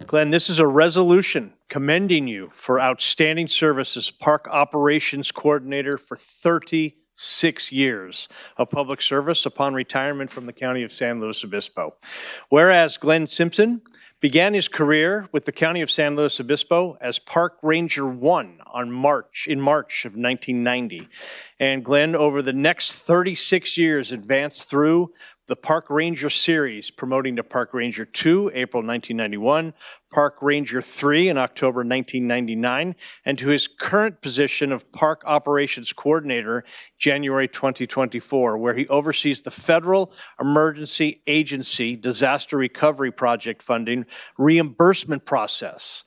Glenn, this is a resolution commending you for outstanding service as Park Operations Coordinator for 36 years of public service upon retirement from the County of San Luis Obispo. Whereas Glenn Simpson began his career with the County of San Luis Obispo as Park Ranger 1 in March of 1990. And Glenn, over the next 36 years, advanced through the Park Ranger series, promoting to Park Ranger 2, April 1991, Park Ranger 3 in October 1999, and to his current position of Park Operations Coordinator, January 2024, where he oversees the Federal Emergency Agency Disaster Recovery Project funding reimbursement process.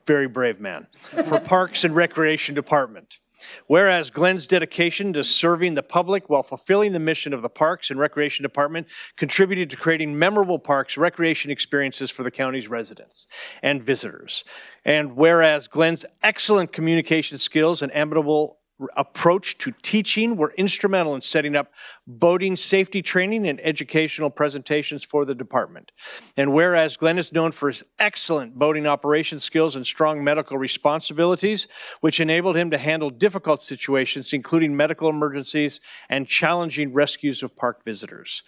Very brave man. For Parks and Recreation Department. Whereas Glenn's dedication to serving the public while fulfilling the mission of the Parks and Recreation Department contributed to creating memorable parks recreation experiences for the county's residents and visitors. And whereas Glenn's excellent communication skills and amiable approach to teaching were instrumental in setting up boating safety training and educational presentations for the department. And whereas Glenn is known for his excellent boating operations skills and strong medical responsibilities, which enabled him to handle difficult situations, including medical emergencies and challenging rescues of park visitors.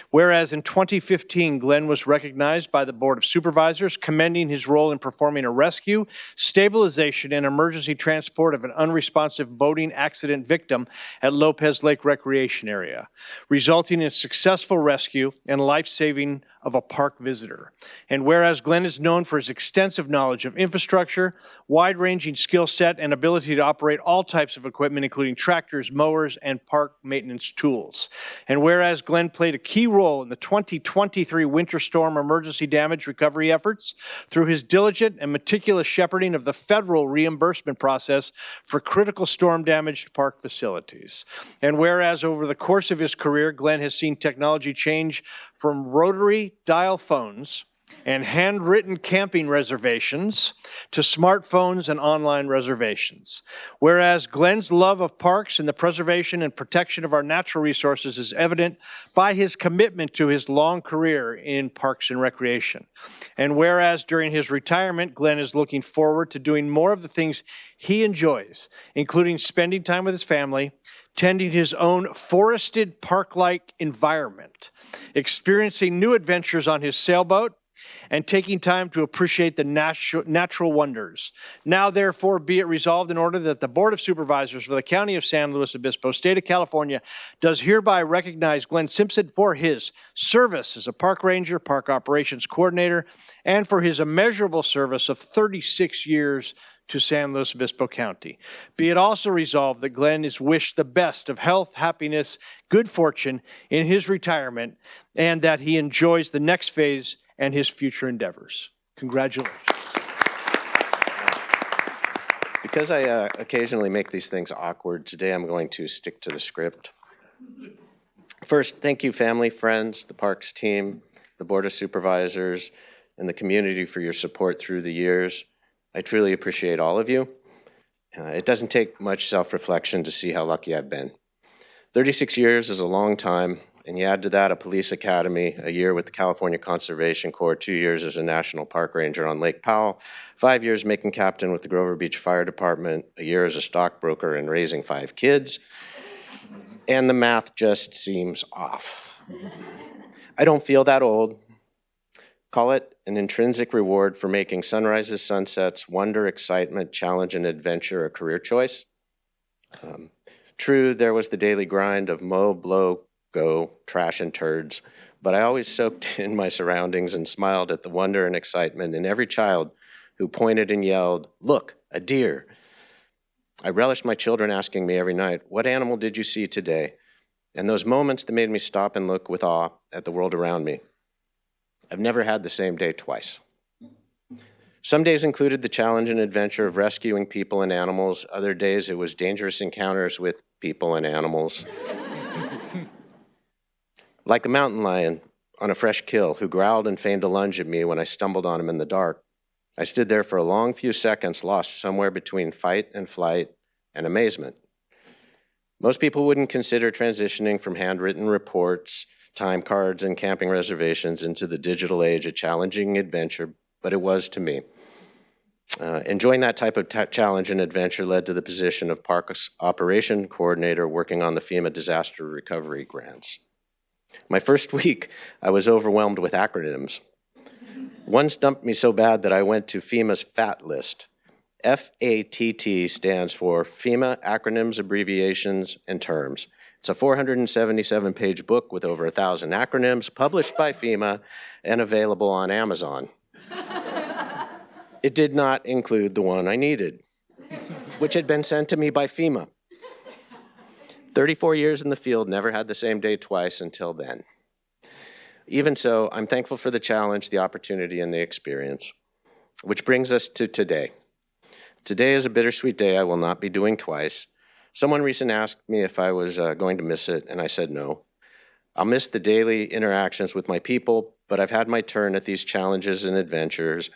Whereas in 2015, Glenn was recognized by the Board of Supervisors, commending his role in performing a rescue, stabilization, and emergency transport of an unresponsive boating accident victim at Lopez Lake Recreation Area, resulting in a successful rescue and life-saving of a park visitor. And whereas Glenn is known for his extensive knowledge of infrastructure, wide-ranging skill set, and ability to operate all types of equipment, including tractors, mowers, and park maintenance tools. And whereas Glenn played a key role in the 2023 winter storm emergency damage recovery efforts through his diligent and meticulous shepherding of the federal reimbursement process for critical storm-damaged park facilities. And whereas over the course of his career, Glenn has seen technology change from rotary dial phones and handwritten camping reservations to smartphones and online reservations. Whereas Glenn's love of parks and the preservation and protection of our natural resources is evident by his commitment to his long career in parks and recreation. And whereas during his retirement, Glenn is looking forward to doing more of the things he enjoys, including spending time with his family, tending his own forested park-like environment, experiencing new adventures on his sailboat, and taking time to appreciate the natural wonders. Now, therefore, be it resolved in order that the Board of Supervisors for the County of San Luis Obispo, State of California, does hereby recognize Glenn Simpson for his service as a park ranger, park operations coordinator, and for his immeasurable service of 36 years to San Luis Obispo County. Be it also resolved that Glenn is wished the best of health, happiness, good fortune in his retirement, and that he enjoys the next phase and his future endeavors. Congratulations. Because I occasionally make these things awkward, today I'm going to stick to the script. First, thank you, family, friends, the Parks team, the Board of Supervisors, and the community for your support through the years. I truly appreciate all of you. It doesn't take much self-reflection to see how lucky I've been. 36 years is a long time, and you add to that a police academy, a year with the California Conservation Corps, 2 years as a national park ranger on Lake Powell, 5 years making captain with the Grover Beach Fire Department, a year as a stockbroker and raising 5 kids, and the math just seems off. I don't feel that old. Call it an intrinsic reward for making sunrises, sunsets, wonder, excitement, challenge, and adventure a career choice. True, there was the daily grind of mow, blow, go, trash, and turds, but I always soaked in my surroundings and smiled at the wonder and excitement in every child who pointed and yelled, "Look, a deer." I relished my children asking me every night, "What animal did you see today?" And those moments that made me stop and look with awe at the world around me. I've never had the same day twice. Some days included the challenge and adventure of rescuing people and animals. Other days it was dangerous encounters with people and animals. Like a mountain lion on a fresh kill who growled and feigned a lunge at me when I stumbled on him in the dark. I stood there for a long few seconds, lost somewhere between fight and flight and amazement. Most people wouldn't consider transitioning from handwritten reports, time cards, and camping reservations into the digital age a challenging adventure, but it was to me. Enjoying that type of challenge and adventure led to the position of Parks Operation Coordinator working on the FEMA disaster recovery grants. My first week, I was overwhelmed with acronyms. One stumped me so bad that I went to FEMA's FAT list. FATT stands for FEMA Acronyms, Abbreviations, and Terms. It's a 477-page book with over 1,000 acronyms, published by FEMA and available on Amazon. It did not include the one I needed, which had been sent to me by FEMA. 34 years in the field, never had the same day twice until then. Even so, I'm thankful for the challenge, the opportunity, and the experience, which brings us to today. Today is a bittersweet day I will not be doing twice. Someone recently asked me if I was going to miss it, and I said no. I'll miss the daily interactions with my people, but I've had my turn at these challenges and adventures.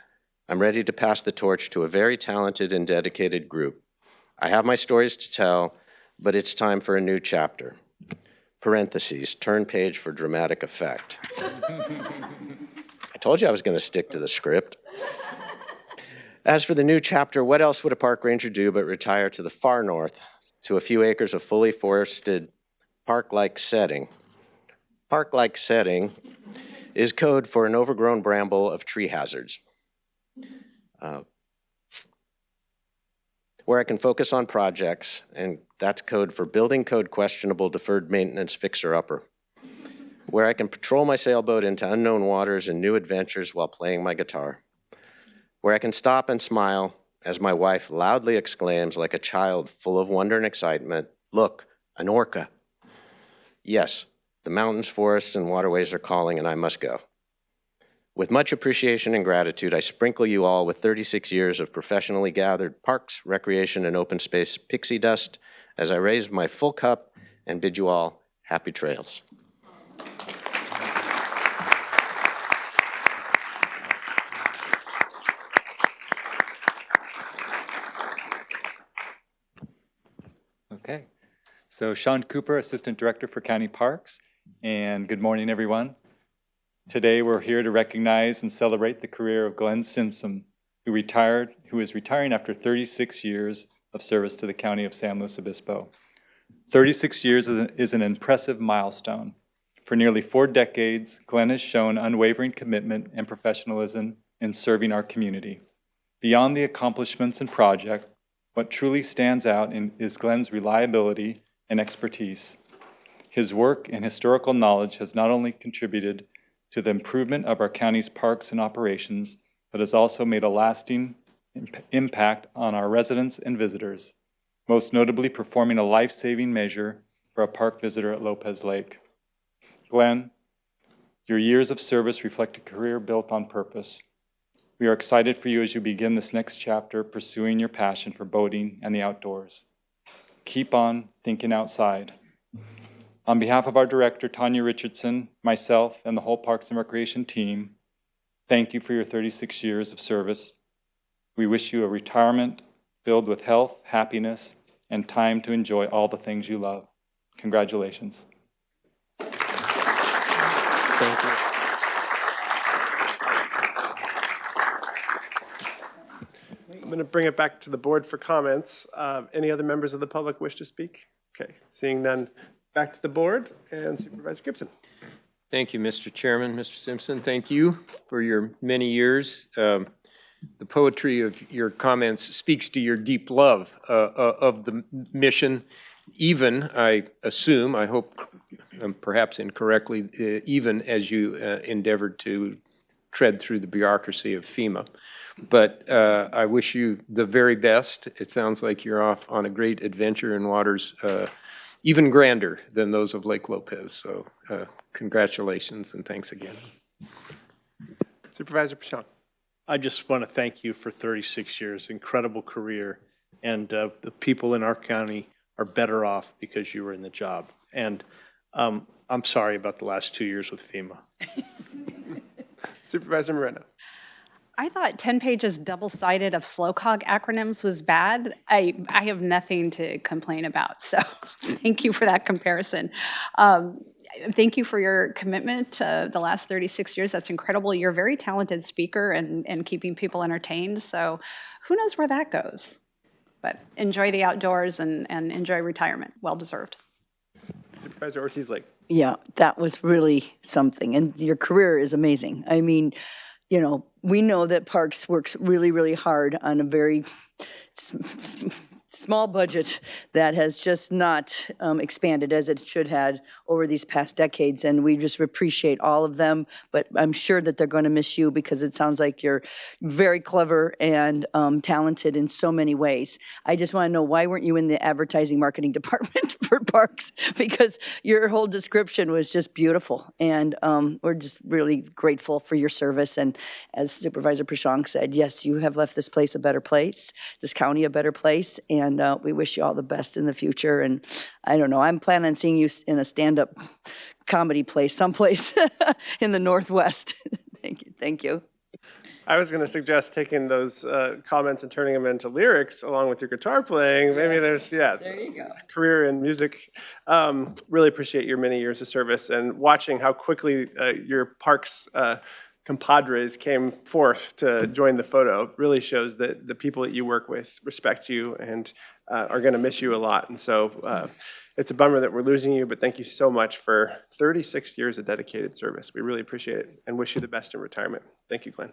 I'm ready to pass the torch to a very talented and dedicated group. I have my stories to tell, but it's time for a new chapter. Parentheses, turn page for dramatic effect. I told you I was going to stick to the script. As for the new chapter, what else would a park ranger do but retire to the far north to a few acres of fully forested park-like setting? Park-like setting is code for an overgrown bramble of tree hazards. Where I can focus on projects, and that's code for building code questionable deferred maintenance fixer-upper. Where I can patrol my sailboat into unknown waters and new adventures while playing my guitar. Where I can stop and smile as my wife loudly exclaims like a child full of wonder and excitement, "Look, an orca." Yes, the mountains, forests, and waterways are calling and I must go. With much appreciation and gratitude, I sprinkle you all with 36 years of professionally gathered parks, recreation, and open space pixie dust as I raise my full cup and bid you all happy trails. Okay, so Sean Cooper, Assistant Director for County Parks, and good morning, everyone. Today, we're here to recognize and celebrate the career of Glenn Simpson, who is retiring after 36 years of service to the County of San Luis Obispo. 36 years is an impressive milestone. For nearly 4 decades, Glenn has shown unwavering commitment and professionalism in serving our community. Beyond the accomplishments and project, what truly stands out is Glenn's reliability and expertise. His work and historical knowledge has not only contributed to the improvement of our county's parks and operations, but has also made a lasting impact on our residents and visitors, most notably performing a life-saving measure for a park visitor at Lopez Lake. Glenn, your years of service reflect a career built on purpose. We are excited for you as you begin this next chapter pursuing your passion for boating and the outdoors. Keep on thinking outside. On behalf of our director, Tanya Richardson, myself, and the whole Parks and Recreation team, thank you for your 36 years of service. We wish you a retirement filled with health, happiness, and time to enjoy all the things you love. Congratulations. Thank you. I'm going to bring it back to the board for comments. Any other members of the public wish to speak? Okay, seeing none, back to the board and Supervisor Gibson. Thank you, Mr. Chairman. Mr. Simpson, thank you for your many years. The poetry of your comments speaks to your deep love of the mission, even, I assume, I hope perhaps incorrectly, even as you endeavored to tread through the bureaucracy of FEMA. But I wish you the very best. It sounds like you're off on a great adventure in waters even grander than those of Lake Lopez. So congratulations and thanks again. Supervisor Pichon. I just want to thank you for 36 years, incredible career, and the people in our county are better off because you were in the job. And I'm sorry about the last 2 years with FEMA. Supervisor Moreno. I thought 10 pages double-sided of SLOCOG acronyms was bad. I have nothing to complain about, so thank you for that comparison. thank you for your commitment to the last 36 years. That's incredible. You're a very talented speaker and keeping people entertained. So who knows where that goes? But enjoy the outdoors and enjoy retirement. Well deserved. Supervisor Ortiz-Lake. Yeah, that was really something. And your career is amazing. I mean, you know, we know that Parks works really, really hard on a very small budget that has just not expanded as it should have over these past decades. And we just appreciate all of them. But I'm sure that they're going to miss you because it sounds like you're very clever and talented in so many ways. I just want to know, why weren't you in the advertising marketing department for Parks? Because your whole description was just beautiful. And we're just really grateful for your service. And as Supervisor Prashong said, yes, you have left this place a better place, this county a better place. And we wish you all the best in the future. And I don't know, I'm planning on seeing you in a stand-up comedy place someplace in the Northwest. Thank you. I was going to suggest taking those comments and turning them into lyrics along with your guitar playing. Maybe there's, There you go. career in music. Really appreciate your many years of service and watching how quickly your Parks compadres came forth to join the photo. Really shows that the people that you work with respect you and are going to miss you a lot. And so it's a bummer that we're losing you, but thank you so much for 36 years of dedicated service. We really appreciate it and wish you the best in retirement. Thank you, Glenn.